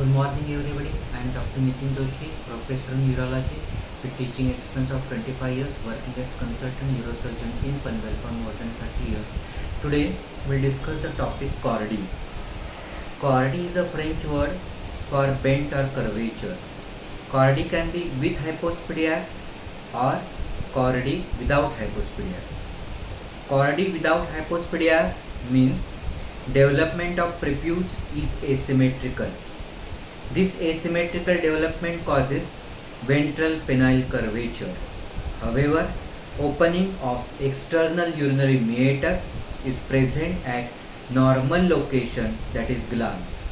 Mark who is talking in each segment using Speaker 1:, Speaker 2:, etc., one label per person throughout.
Speaker 1: Good morning everybody. I am Dr. Nitin Doshi, Professor in Urology with teaching experience of 25 years, working as consultant neurosurgeon in Panvel for more than 30 years. Today we'll discuss the topic chordae. Chordae is a French word for bent or curvature. Chordae can be with hypospadias or chordae without hypospadias. Chordae without hypospadias means development of prepuce is asymmetrical. This asymmetrical development causes ventral penile curvature. However, opening of external urinary meatus is present at normal location, that is glans.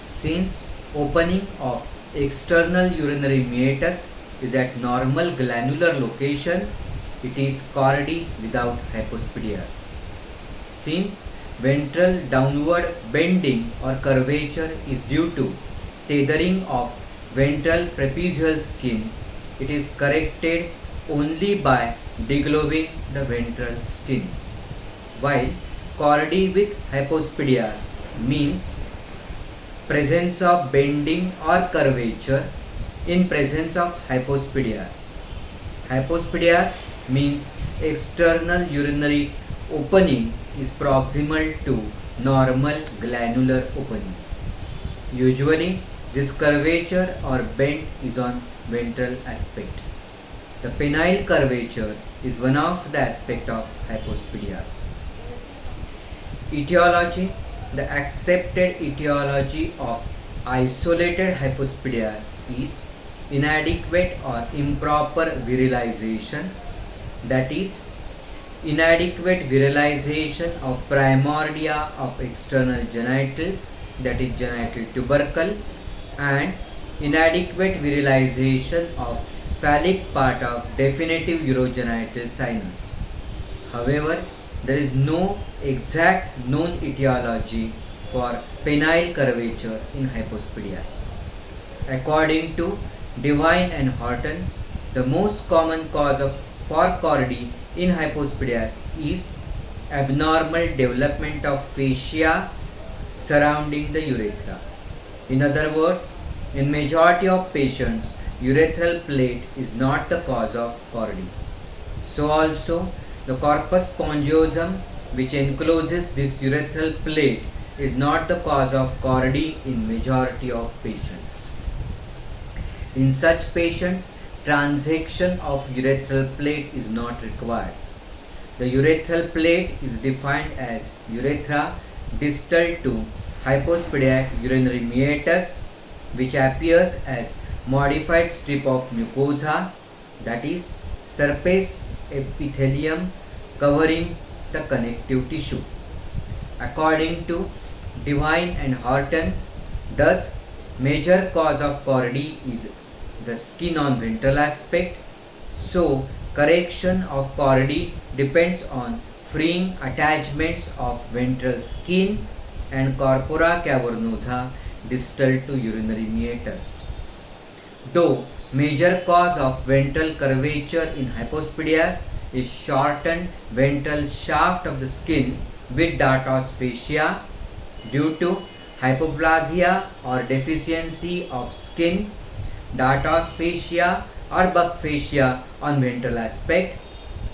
Speaker 1: Since opening of external urinary meatus is at normal glandular location, it is chordae without hypospadias. Since ventral downward bending or curvature is due to tethering of ventral trapezial skin, it is corrected only by degloving the ventral skin. While chordae with hypospadias means presence of bending or curvature in presence of hypospadias. Hypospadias means external urinary opening is proximal to normal glandular opening. Usually, this curvature or bend is on ventral aspect. The penile curvature is one of the aspects of hypospadias. Etiology. The accepted etiology of isolated hypospadias is inadequate or improper virilization, that is, inadequate virilization of primordia of external genitals, that is genital tubercle, and inadequate virilization of phallic part of definitive urogenital sinus. However, there is no exact known etiology for penile curvature in hypospadias. According to Devine and Horton, the most common cause for chordae in hypospadias is abnormal development of fascia surrounding the urethra. In other words, in majority of patients, urethral plate is not the cause of chordae. So also, the corpus spongiosum, which encloses this urethral plate, is not the cause of chordae in majority of patients. In such patients, transection of urethral plate is not required. The urethral plate is defined as urethra distal to hypospadias urinary meatus, which appears as modified strip of mucosa, that is surface epithelium covering the connective tissue. According to Devine and Horton, thus major cause of chordae is the skin on ventral aspect. So correction of chordae depends on freeing attachments of ventral skin and corpora cavernosa distal to urinary meatus. Though major cause of ventral curvature in hypospadias is shortened ventral shaft of the skin with dartos fascia due to hypoplasia or deficiency of skin, dartos fascia or buck fascia on ventral aspect,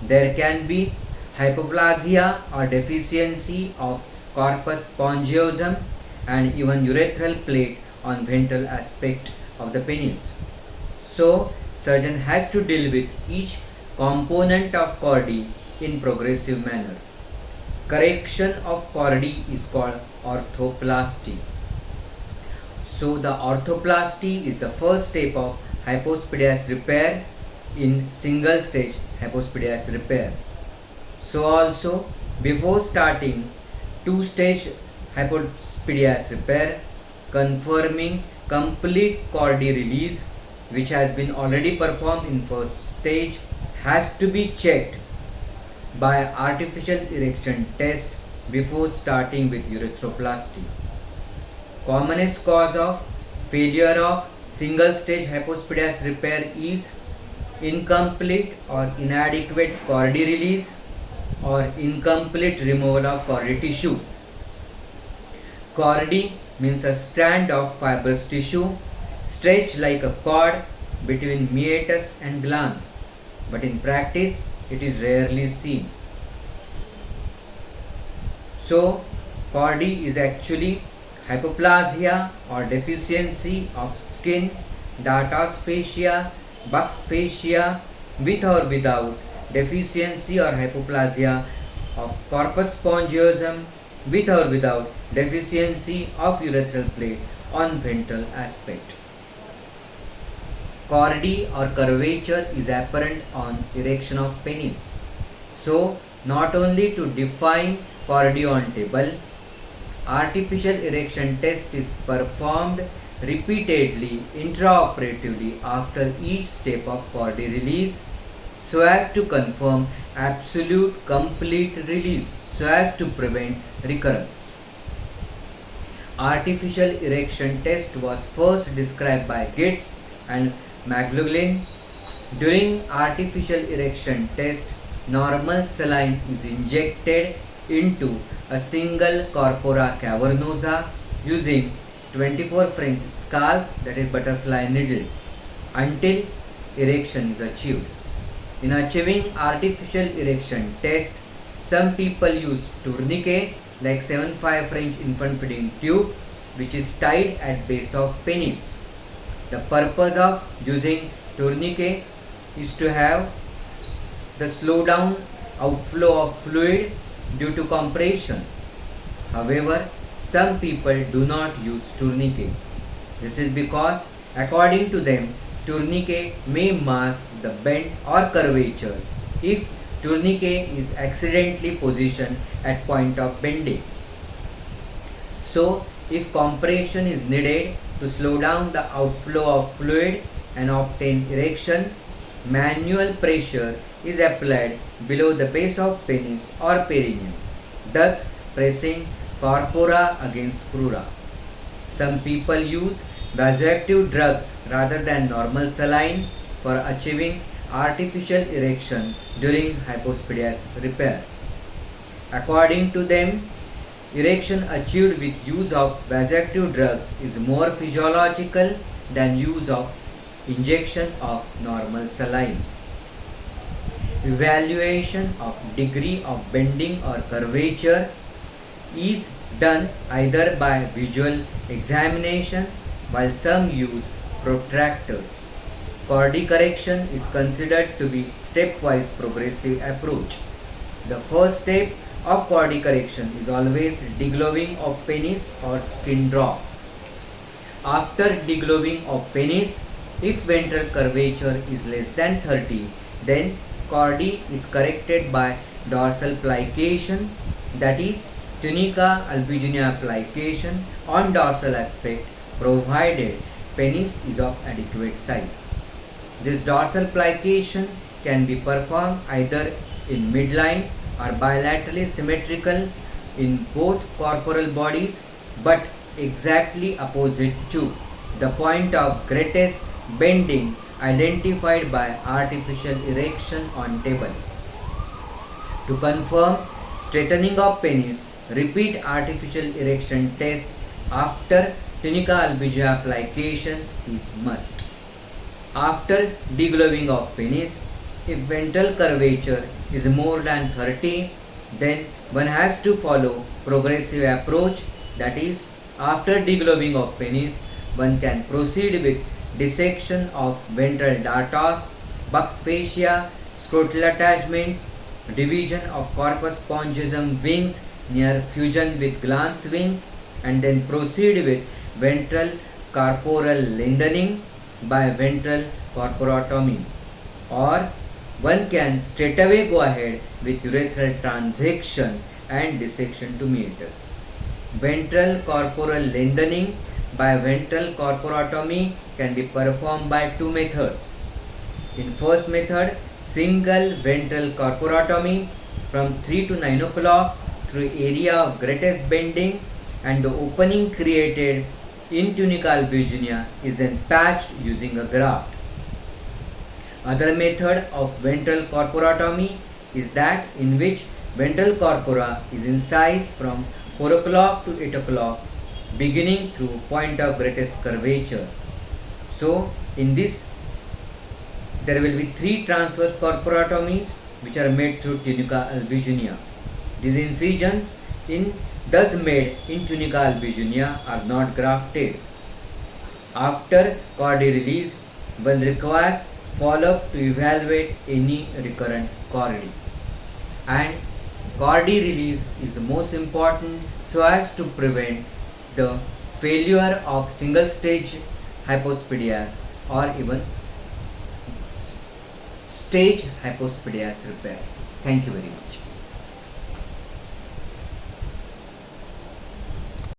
Speaker 1: there can be hypoplasia or deficiency of corpus spongiosum and even urethral plate on ventral aspect of the penis. So, surgeon has to deal with each component of chordae in progressive manner. Correction of chordae is called orthoplasty. So, the orthoplasty is the first step of hypospadias repair in single stage hypospadias repair. So also, before starting two-stage hypospadias repair, confirming complete chordae release, which has been already performed in first stage, has to be checked by artificial erection test before starting with urethroplasty. Commonest cause of failure of single stage hypospadias repair is incomplete or inadequate chordae release or incomplete removal of chordae tissue. Chordae means a strand of fibrous tissue stretched like a cord between meatus and glans, but in practice it is rarely seen. So, chordee is actually hypoplasia or deficiency of skin, dartos fascia, buccal fascia, with or without deficiency or hypoplasia of corpus spongiosum, with or without deficiency of urethral plate on ventral aspect. Chordee or curvature is apparent on erection of penis. So, not only to define chordee on table, artificial erection test is performed repeatedly intraoperatively after each step of chordee release so as to confirm absolute complete release so as to prevent recurrence. Artificial erection test was first described by Gitz and McLaughlin. During artificial erection test, normal saline is injected into a single corpora cavernosa using 24 French scalp, that is butterfly needle, until erection is achieved. In achieving artificial erection test, some people use tourniquet like 7-5 French infant feeding tube which is tied at base of penis. The purpose of using tourniquet is to have the slow down outflow of fluid due to compression. However, some people do not use tourniquet. This is because, according to them, tourniquet may mask the bend or curvature if tourniquet is accidentally positioned at point of bending. So, if compression is needed to slow down the outflow of fluid and obtain erection, manual pressure is applied below the base of penis or perineum, thus pressing corpora against crura. Some people use vasoactive drugs rather than normal saline for achieving artificial erection during hypospadias repair. According to them, erection achieved with use of vasoactive drugs is more physiological than use of injection of normal saline. Evaluation of degree of bending or curvature is done either by visual examination, while some use protractors. Chordee correction is considered to be stepwise progressive approach. The first step of chordee correction is always degloving of penis or skin drop. After degloving of penis, if ventral curvature is less than 30, then chordee is corrected by dorsal plication, that is tunica albuginea plication on dorsal aspect, provided penis is of adequate size. This dorsal plication can be performed either in midline or bilaterally symmetrical in both corporal bodies, but exactly opposite to the point of greatest bending identified by artificial erection on table. To confirm straightening of penis, repeat artificial erection test after tunica albuginea plication is must. After degloving of penis, if ventral curvature is more than 30, then one has to follow progressive approach, that is, after degloving of penis, one can proceed with dissection of ventral dartos, buccal fascia, scrotal attachments, division of corpus spongiosum wings near fusion with glans wings, and then proceed with ventral corporal lengthening by ventral corporotomy. Or one can straightaway go ahead with urethral transection and dissection to meatus. Ventral corporal lengthening by ventral corporotomy can be performed by two methods. In first method, single ventral corporotomy from 3 to 9 o'clock through area of greatest bending, and the opening created in tunica albuginea is then patched using a graft. Other method of ventral corporotomy is that in which ventral corpora is incised from 4 o'clock to 8 o'clock beginning through point of greatest curvature. So in this there will be three transverse corporatomies which are made through tunica albuginea. These incisions in thus made in tunica albuginea are not grafted. After chordae release, one requires follow-up to evaluate any recurrent chordae. And chordae release is the most important so as to prevent the failure of single stage hypospadias or even stage hypospadias repair. Thank you very much.